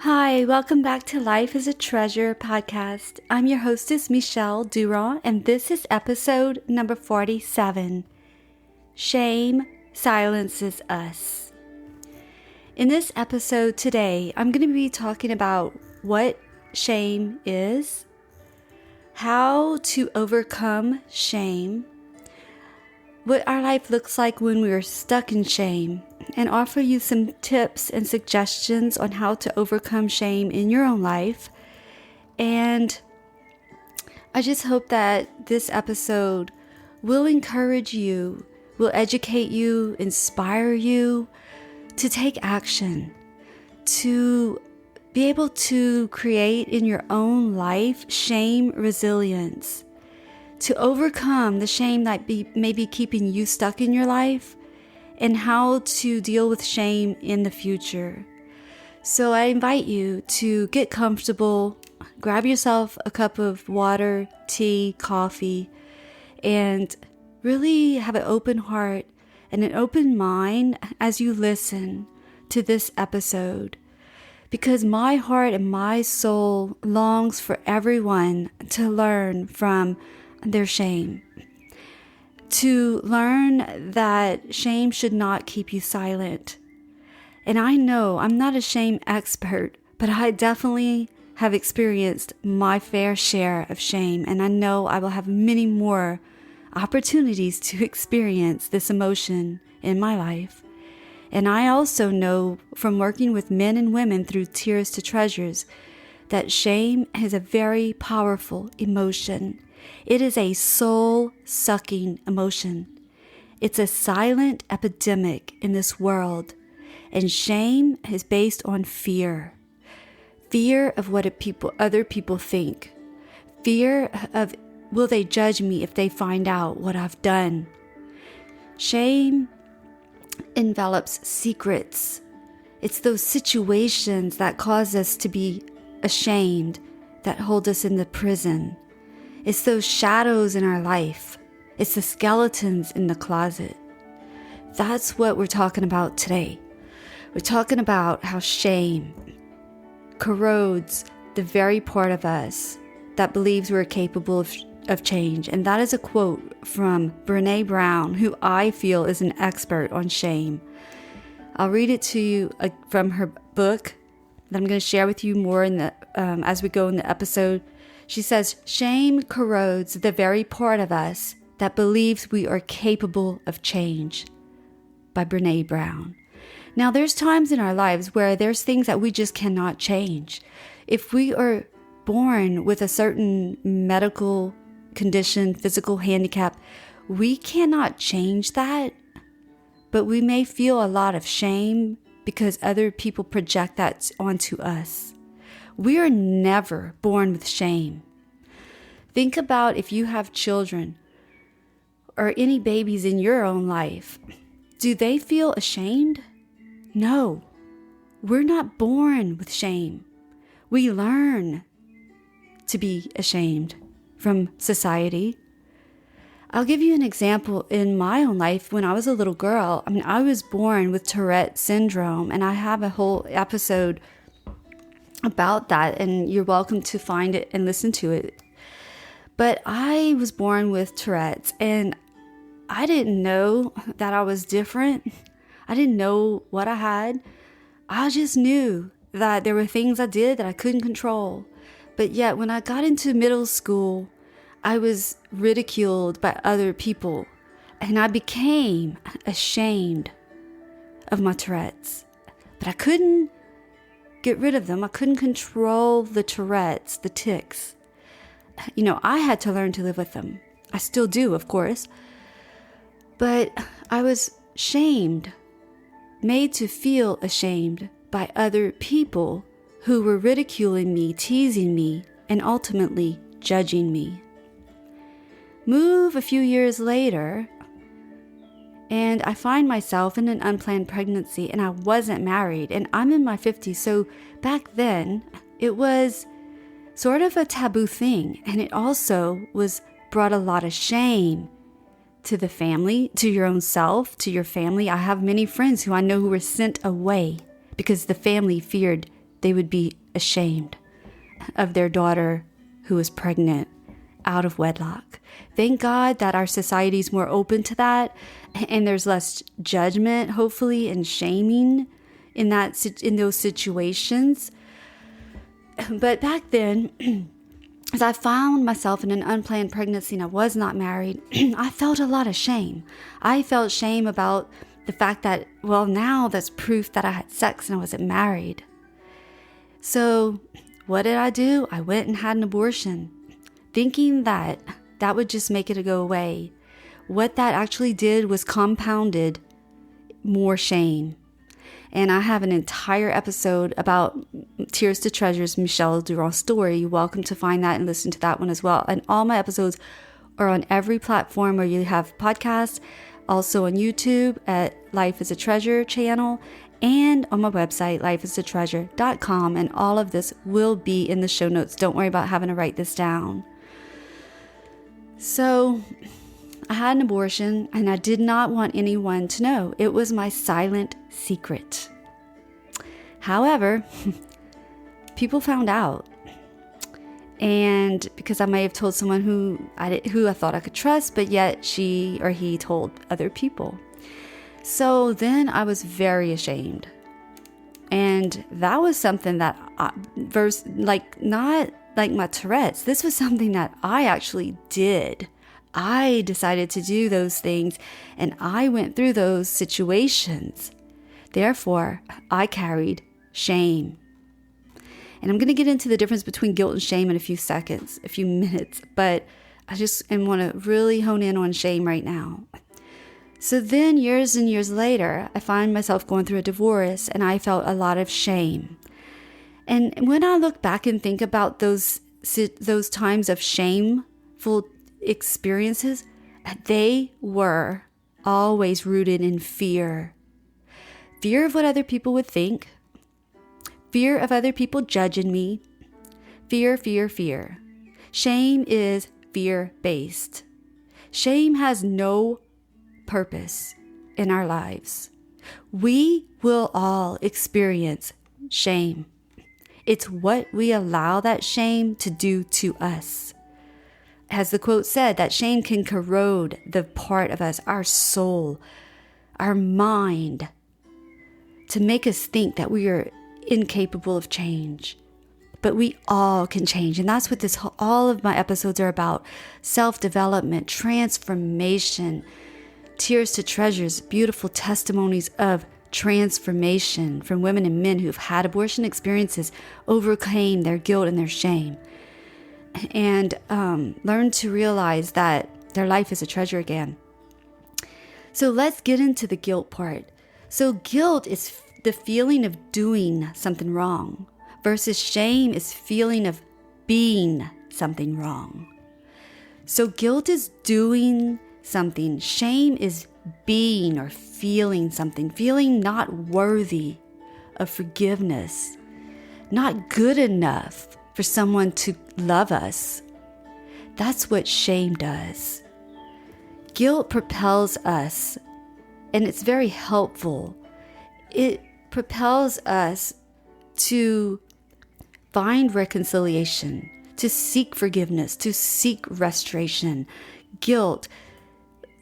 Hi, welcome back to Life is a Treasure podcast. I'm your hostess, Michelle Durand, and this is episode number 47. Shame silences us. In this episode today, I'm going to be talking about what shame is, how to overcome shame, what our life looks like when we are stuck in shame, and offer you some tips and suggestions on how to overcome shame in your own life. And I just hope that this episode will encourage you, will educate you, inspire you to take action, to be able to create in your own life shame resilience, to overcome the shame that may be keeping you stuck in your life, and how to deal with shame in the future. So I invite you to get comfortable, grab yourself a cup of water, tea, coffee, and really have an open heart and an open mind as you listen to this episode. Because my heart and my soul longs for everyone to learn from their shame. To learn that shame should not keep you silent. And I know I'm not a shame expert, but I definitely have experienced my fair share of shame, and I know I will have many more opportunities to experience this emotion in my life. And I also know from working with men and women through Tears to Treasures that shame is a very powerful emotion. It is a soul-sucking emotion. It's a silent epidemic in this world. And shame is based on fear. Fear of what other people think. Fear of, will they judge me if they find out what I've done? Shame envelops secrets. It's those situations that cause us to be ashamed that hold us in the prison. It's those shadows in our life. It's the skeletons in the closet. That's what we're talking about today. We're talking about how shame corrodes the very part of us that believes we're capable of change. And that is a quote from Brené Brown, who I feel is an expert on shame. I'll read it to you from her book that I'm going to share with you more in the as we go in the episode. She says, shame corrodes the very part of us that believes we are capable of change, by Brené Brown. Now, there's times in our lives where there's things that we just cannot change. If we are born with a certain medical condition, physical handicap, we cannot change that, but we may feel a lot of shame because other people project that onto us. We are never born with shame. Think about if you have children or any babies in your own life. Do they feel ashamed? No. We're not born with shame. We learn to be ashamed from society. I'll give you an example in my own life. When I was a little girl, I was born with Tourette syndrome, and I have a whole episode about that, and you're welcome to find it and listen to it. But I was born with Tourette's, and I didn't know that I was different. I didn't know what I had. I just knew that there were things I did that I couldn't control. But yet, when I got into middle school, I was ridiculed by other people, and I became ashamed of my Tourette's. But I couldn't get rid of them. I couldn't control the Tourette's, the tics. I had to learn to live with them. I still do, of course. But I was shamed, made to feel ashamed by other people who were ridiculing me, teasing me, and ultimately judging me. Move a few years later, and I find myself in an unplanned pregnancy, and I wasn't married, and I'm in my 50s. So back then, it was sort of a taboo thing, and it also brought a lot of shame to the family, to your own self, to your family. I have many friends who I know who were sent away because the family feared they would be ashamed of their daughter who was pregnant out of wedlock. Thank God that our society is more open to that, and there's less judgment, hopefully, and shaming in those situations. But back then, as I found myself in an unplanned pregnancy and I was not married, I felt a lot of shame. I felt shame about the fact that, well, now that's proof that I had sex and I wasn't married. So what did I do? I went and had an abortion, thinking that that would just make it go away. What that actually did was compounded more shame. And I have an entire episode about Tears to Treasures, Michelle Durand's story. You're welcome to find that and listen to that one as well. And all my episodes are on every platform where you have podcasts, also on YouTube at Life is a Treasure channel, and on my website, lifeisatreasure.com. And all of this will be in the show notes. Don't worry about having to write this down. So I had an abortion, and I did not want anyone to know. It was my silent secret. However, people found out. And because I may have told someone who I thought I could trust, but yet she or he told other people. So then I was very ashamed. And that was something that, not like my Tourette's, this was something that I actually did. I decided to do those things, and I went through those situations. Therefore, I carried shame. And I'm going to get into the difference between guilt and shame in a few minutes, but I just want to really hone in on shame right now. So then years and years later, I find myself going through a divorce, and I felt a lot of shame. And when I look back and think about those times of shameful experiences, they were always rooted in fear. Fear of what other people would think. Fear of other people judging me. Fear. Shame is fear-based. Shame has no purpose in our lives. We will all experience shame. It's what we allow that shame to do to us. As the quote said, that shame can corrode the part of us, our soul, our mind, to make us think that we are incapable of change. But we all can change. And that's what all of my episodes are about. Self-development, transformation, Tears to Treasures, beautiful testimonies of transformation from women and men who've had abortion experiences, overcame their guilt and their shame, and learn to realize that their life is a treasure again. So let's get into the guilt part. So guilt is the feeling of doing something wrong, versus shame is feeling of being something wrong. So guilt is doing something. Shame is being or feeling something, feeling not worthy of forgiveness, not good enough for someone to love us. That's what shame does. Guilt propels us, and it's very helpful. It propels us to find reconciliation, to seek forgiveness, to seek restoration. Guilt.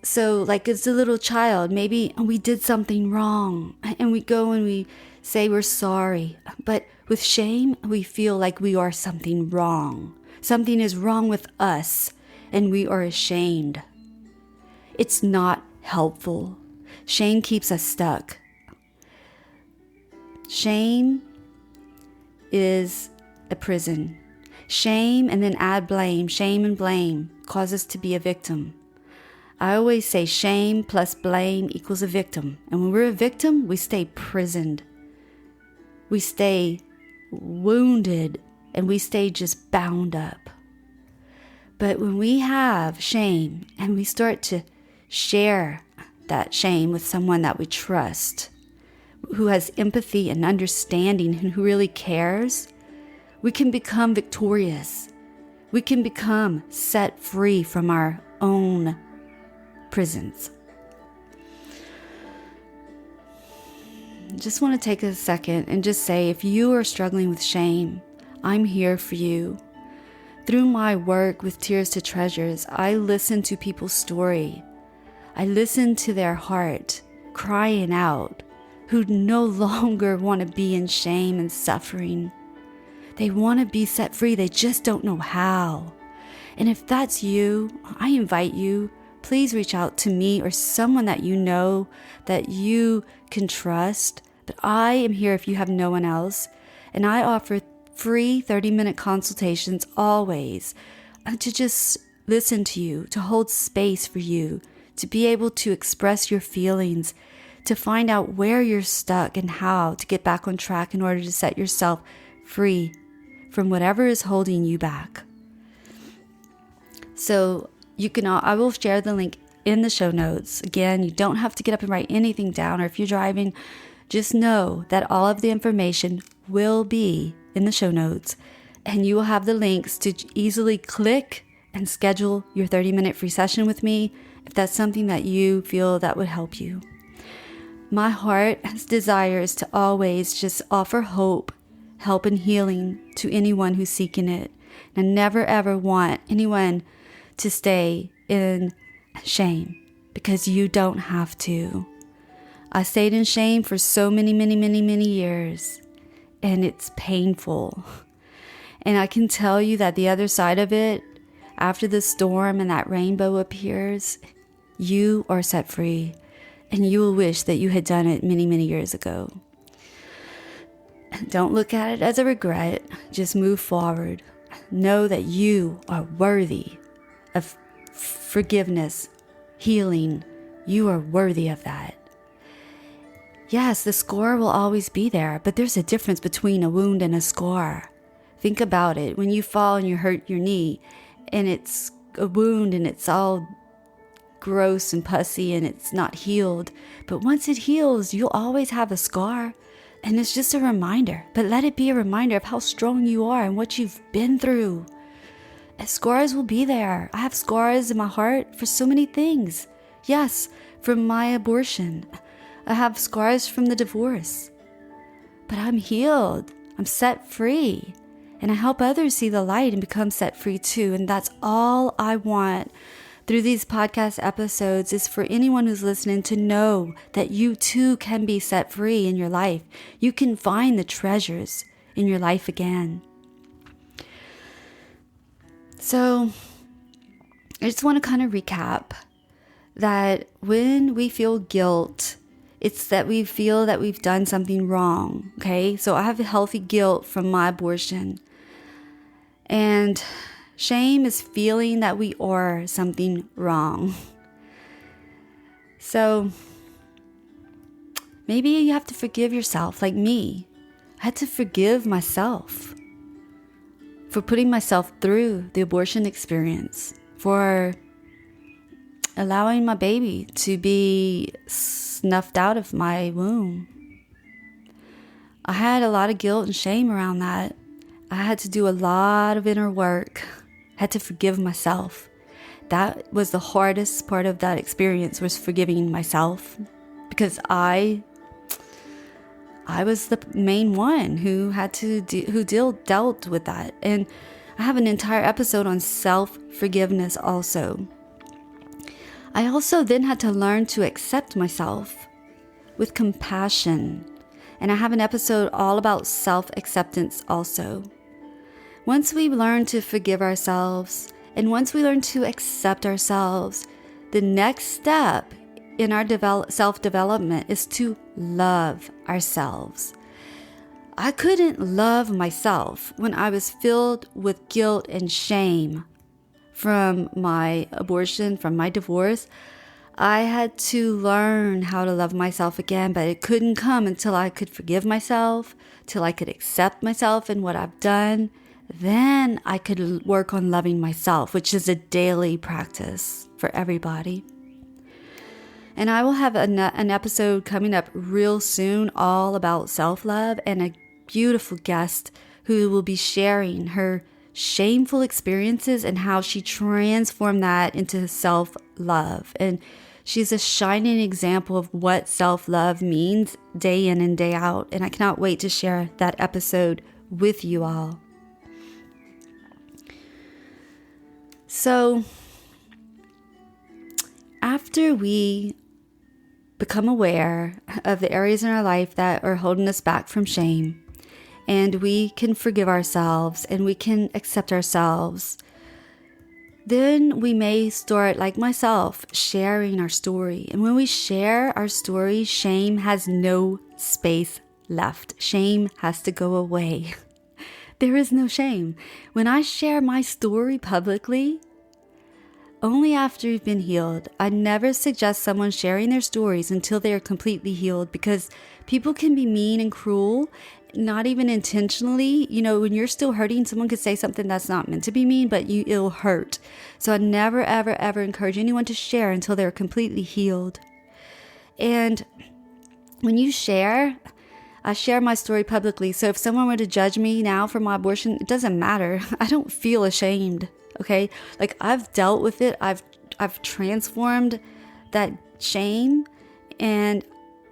So like as a little child, maybe we did something wrong and we go and we say we're sorry. But with shame, we feel like we are something wrong. Something is wrong with us and we are ashamed. It's not helpful. Shame keeps us stuck. Shame is a prison. Shame and then add blame. Shame and blame cause us to be a victim. I always say shame plus blame equals a victim. And when we're a victim, we stay prisoned. We stay wounded and we stay just bound up. But when we have shame and we start to share that shame with someone that we trust, who has empathy and understanding and who really cares, we can become victorious. We can become set free from our own prisons. just want to take a second and just say, if you are struggling with shame, I'm here for you. Through my work with Tears to Treasures, I listen to people's story. I listen to their heart crying out, who no longer want to be in shame and suffering. They want to be set free. They just don't know how. And if that's you, I invite you, please reach out to me or someone that you know that you can trust. But I am here if you have no one else. And I offer free 30-minute consultations always to just listen to you, to hold space for you, to be able to express your feelings, to find out where you're stuck and how to get back on track in order to set yourself free from whatever is holding you back. So I will share the link in the show notes. Again, you don't have to get up and write anything down, or if you're driving, just know that all of the information will be in the show notes, and you will have the links to easily click and schedule your 30-minute free session with me if that's something that you feel that would help you. My heart's desire is to always just offer hope, help, and healing to anyone who's seeking it. And I never ever want anyone to stay in shame, because you don't have to. I stayed in shame for so many years, and it's painful. And I can tell you that the other side of it, after the storm and that rainbow appears, you are set free, and you will wish that you had done it many years ago. Don't look at it as a regret. Just move forward. Know that you are worthy of forgiveness, healing. You are worthy of that. Yes, the scar will always be there, but there's a difference between a wound and a scar. Think about it. When you fall and you hurt your knee, and it's a wound and it's all gross and pussy and it's not healed. But once it heals, you'll always have a scar. And it's just a reminder. But let it be a reminder of how strong you are and what you've been through. And scars will be there. I have scars in my heart for so many things. Yes, from my abortion. I have scars from the divorce. But I'm healed. I'm set free. And I help others see the light and become set free too. And that's all I want through these podcast episodes, is for anyone who's listening to know that you too can be set free in your life. You can find the treasures in your life again. So I just want to kind of recap that when we feel guilt, it's that we feel that we've done something wrong. Okay, so I have a healthy guilt from my abortion. And shame is feeling that we are something wrong. So maybe you have to forgive yourself, like me. I had to forgive myself for putting myself through the abortion experience, for allowing my baby to be snuffed out of my womb. I had a lot of guilt and shame around that. I had to do a lot of inner work. I had to forgive myself. That was the hardest part of that experience, was forgiving myself, because I was the main one who had to dealt with that. And I have an entire episode on self-forgiveness also. I also then had to learn to accept myself with compassion. And I have an episode all about self-acceptance also. Once we learn to forgive ourselves, and once we learn to accept ourselves, the next step in our self-development is to love ourselves. I couldn't love myself when I was filled with guilt and shame from my abortion, from my divorce. I had to learn how to love myself again, but it couldn't come until I could forgive myself, till I could accept myself and what I've done. Then I could work on loving myself, which is a daily practice for everybody. And I will have an episode coming up real soon all about self-love, and a beautiful guest who will be sharing her shameful experiences and how she transformed that into self-love. And She's a shining example of what self-love means day in and day out, and I cannot wait to share that episode with you all. So, after we become aware of the areas in our life that are holding us back from shame, and we can forgive ourselves and we can accept ourselves, then we may start, like myself, sharing our story. And when we share our story, shame has no space left. Shame has to go away. There is no shame. When I share my story publicly, only after you've been healed. I never suggest someone sharing their stories until they are completely healed, because people can be mean and cruel, not even intentionally. You know, when you're still hurting, someone could say something that's not meant to be mean, but it'll hurt. So I never, ever, ever encourage anyone to share until they're completely healed. And when you share, I share my story publicly. So if someone were to judge me now for my abortion, it doesn't matter. I don't feel ashamed. Okay, like I've dealt with it. I've transformed that shame, and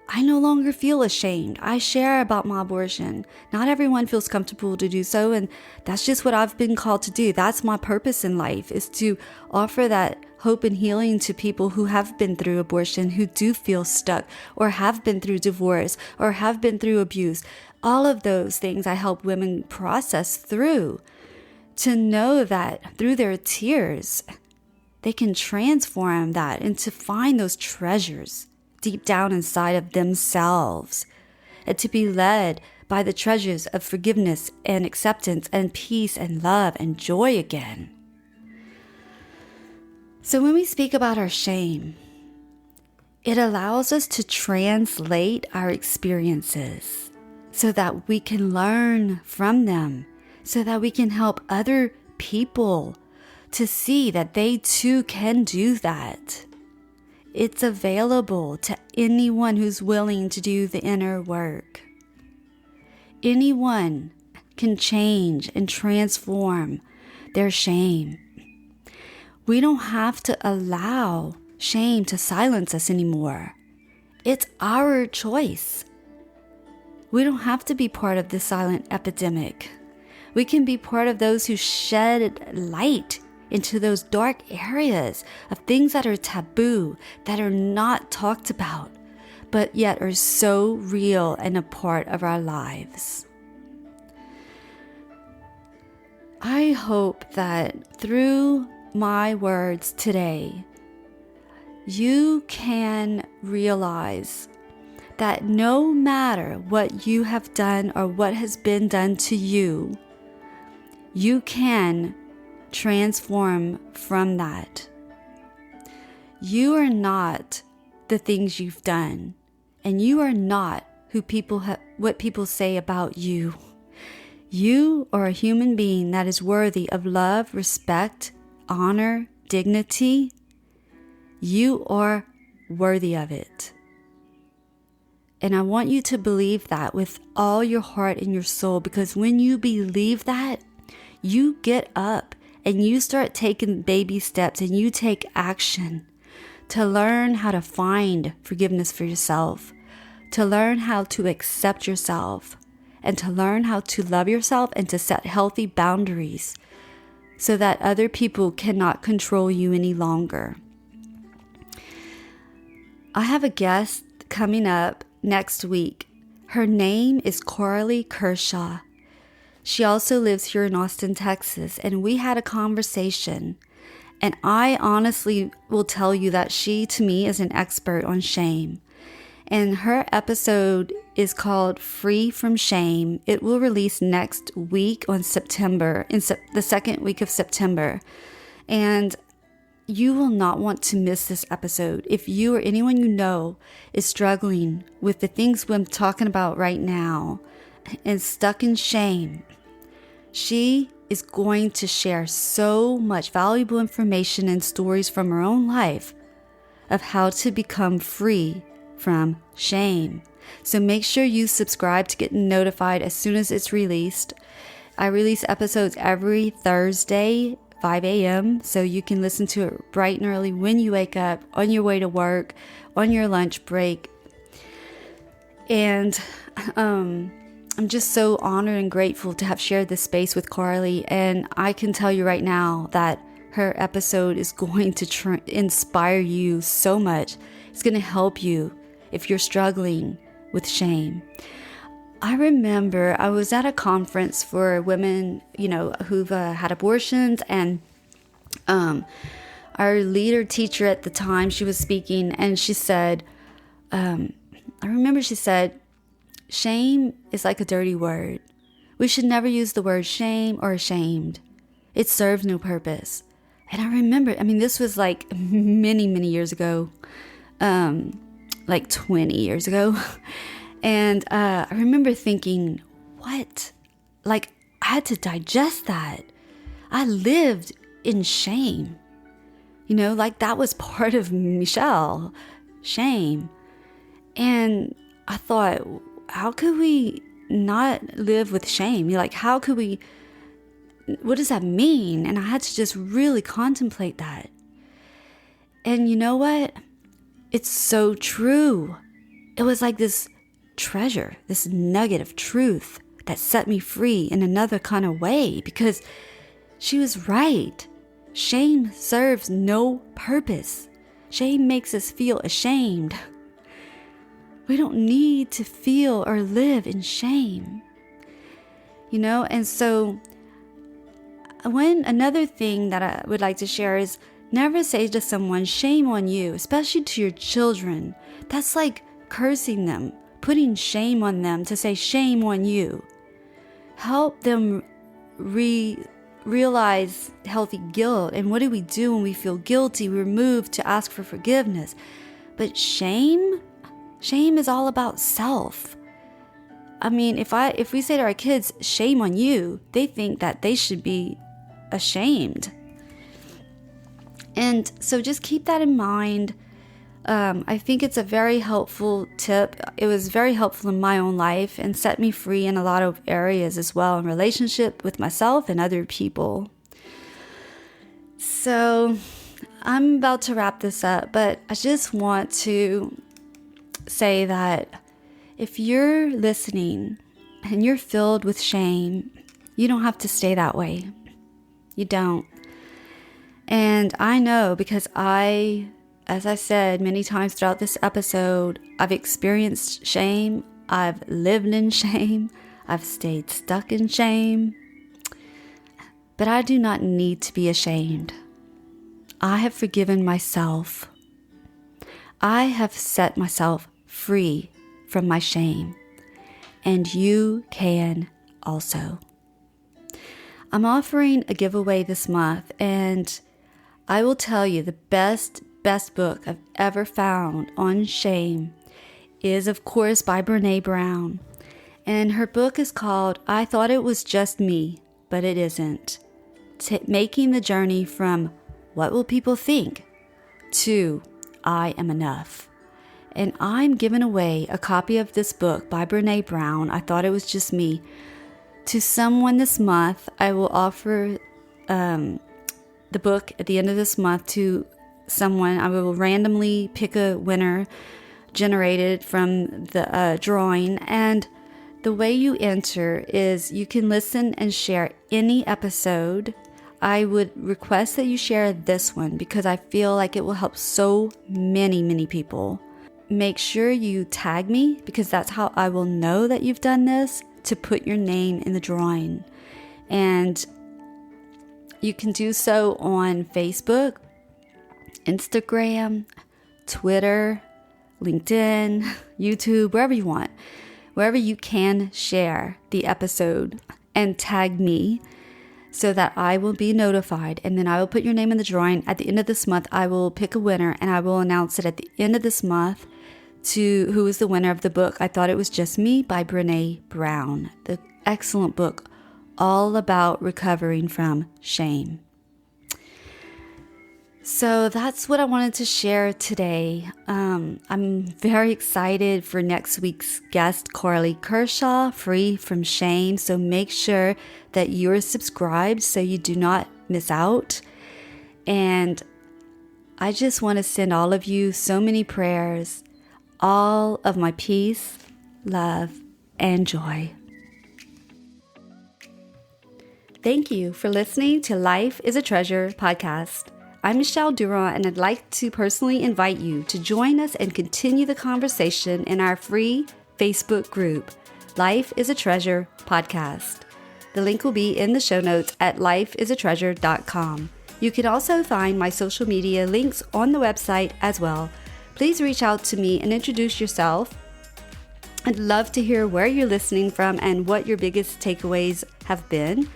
I no longer feel ashamed. I share about my abortion. Not everyone feels comfortable to do so, and that's just what I've been called to do. That's my purpose in life, is to offer that hope and healing to people who have been through abortion, who do feel stuck, or have been through divorce, or have been through abuse. All of those things I help women process through, to know that through their tears, they can transform that and to find those treasures deep down inside of themselves, and to be led by the treasures of forgiveness and acceptance and peace and love and joy again. So when we speak about our shame, it allows us to translate our experiences so that we can learn from them, so that we can help other people to see that they too can do that. It's available to anyone who's willing to do the inner work. Anyone can change and transform their shame. We don't have to allow shame to silence us anymore. It's our choice. We don't have to be part of the silent epidemic. We can be part of those who shed light into those dark areas of things that are taboo, that are not talked about, but yet are so real and a part of our lives. I hope that through my words today, you can realize that no matter what you have done or what has been done to you, you can transform from that. You are not the things you've done, and you are not who what people say about you. You are a human being that is worthy of love, respect, honor, dignity. You are worthy of it. And I want you to believe that with all your heart and your soul, because when you believe that, you get up and you start taking baby steps and you take action to learn how to find forgiveness for yourself, to learn how to accept yourself, and to learn how to love yourself and to set healthy boundaries so that other people cannot control you any longer. I have a guest coming up next week. Her name is Coralie Kershaw. She also lives here in Austin, Texas, and we had a conversation. And I honestly will tell you that she, to me, is an expert on shame. And her episode is called Free from Shame. It will release next week on September, the second week of September. And you will not want to miss this episode. If you or anyone you know is struggling with the things I'm talking about right now and stuck in shame, she is going to share so much valuable information and stories from her own life of how to become free from shame. So make sure you subscribe to get notified as soon as it's released. I release episodes every Thursday 5 a.m. so you can listen to it bright and early when you wake up, on your way to work, on your lunch break. And I'm just so honored and grateful to have shared this space with Carly. And I can tell you right now that her episode is going to inspire you so much. It's going to help you if you're struggling with shame. I remember I was at a conference for women, who've had abortions, and our leader teacher at the time, she was speaking, and she said, I remember she said, shame is like a dirty word. We should never use the word shame or ashamed. It serves no purpose. And I remember, this was like many, many years ago, like 20 years ago. And I remember thinking, what? Like, I had to digest that. I lived in shame. Like that was part of Michelle, shame. And I thought, how could we not live with shame? Like, how could we, what does that mean? And I had to just really contemplate that. And you know what? It's so true. It was like this treasure, this nugget of truth that set me free in another kind of way, because she was right. Shame serves no purpose. Shame makes us feel ashamed. We don't need to feel or live in shame. And so another thing that I would like to share is never say to someone, shame on you, especially to your children. That's like cursing them, putting shame on them, to say shame on you. Help them realize healthy guilt. And what do we do when we feel guilty? We're moved to ask for forgiveness. But shame is all about self. If we say to our kids, shame on you, they think that they should be ashamed. And so just keep that in mind. I think it's a very helpful tip. It was very helpful in my own life and set me free in a lot of areas as well, in relationship with myself and other people. So I'm about to wrap this up, but I just want to say that if you're listening and you're filled with shame, you don't have to stay that way. You don't. And I know, because as I said many times throughout this episode, I've experienced shame. I've lived in shame. I've stayed stuck in shame. But I do not need to be ashamed. I have forgiven myself. I have set myself free from my shame. And you can also. I'm offering a giveaway this month, and I will tell you the best book I've ever found on shame is, of course, by Brené Brown. And her book is called I Thought It Was Just Me, But It Isn't. Making the journey from what will people think to I am enough. And I'm giving away a copy of this book by Brené Brown, I Thought It Was Just Me, to someone this month. I will offer the book at the end of this month to someone. I will randomly pick a winner generated from the drawing. And the way you enter is you can listen and share any episode. I would request that you share this one because I feel like it will help so many people. Make sure you tag me, because that's how I will know that you've done this, to put your name in the drawing. And you can do so on Facebook, Instagram, Twitter, LinkedIn, YouTube, wherever you want. Wherever you can share the episode and tag me so that I will be notified. And then I will put your name in the drawing. At the end of this month, I will pick a winner, and I will announce it at the end of this month to who is the winner of the book I Thought It Was Just Me by Brené Brown. The excellent book all about recovering from shame. So that's what I wanted to share today. I'm very excited for next week's guest, Carly Kershaw, Free from Shame. So make sure that you're subscribed so you do not miss out. And I just want to send all of you so many prayers, all of my peace, love, and joy. Thank you for listening to Life is a Treasure podcast. I'm Michelle Durand, and I'd like to personally invite you to join us and continue the conversation in our free Facebook group, Life is a Treasure podcast. The link will be in the show notes at lifeisatreasure.com. You can also find my social media links on the website as well. Please reach out to me and introduce yourself. I'd love to hear where you're listening from and what your biggest takeaways have been.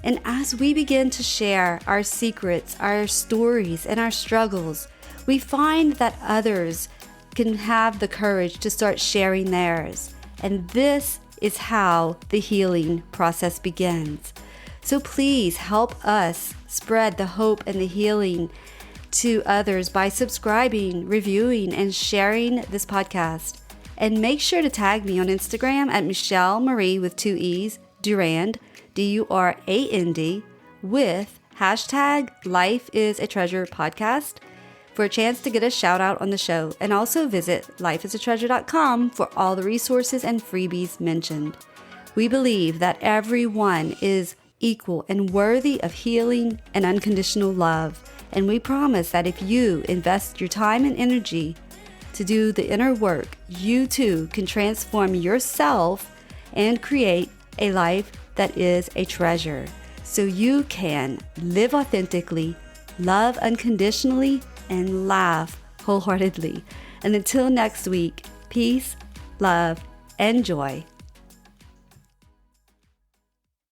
And as we begin to share our secrets, our stories, and our struggles, we find that others can have the courage to start sharing theirs. And this is how the healing process begins. So please help us spread the hope and the healing to others by subscribing, reviewing, and sharing this podcast. And make sure to tag me on Instagram at Michelle Marie with 2 E's, Durand, Durand, with hashtag Life is a Treasure podcast for a chance to get a shout out on the show. And also visit lifeisatreasure.com for all the resources and freebies mentioned. We believe that everyone is equal and worthy of healing and unconditional love. And we promise that if you invest your time and energy to do the inner work, you too can transform yourself and create a life that is a treasure, so you can live authentically, love unconditionally, and laugh wholeheartedly. And until next week, peace, love, and joy.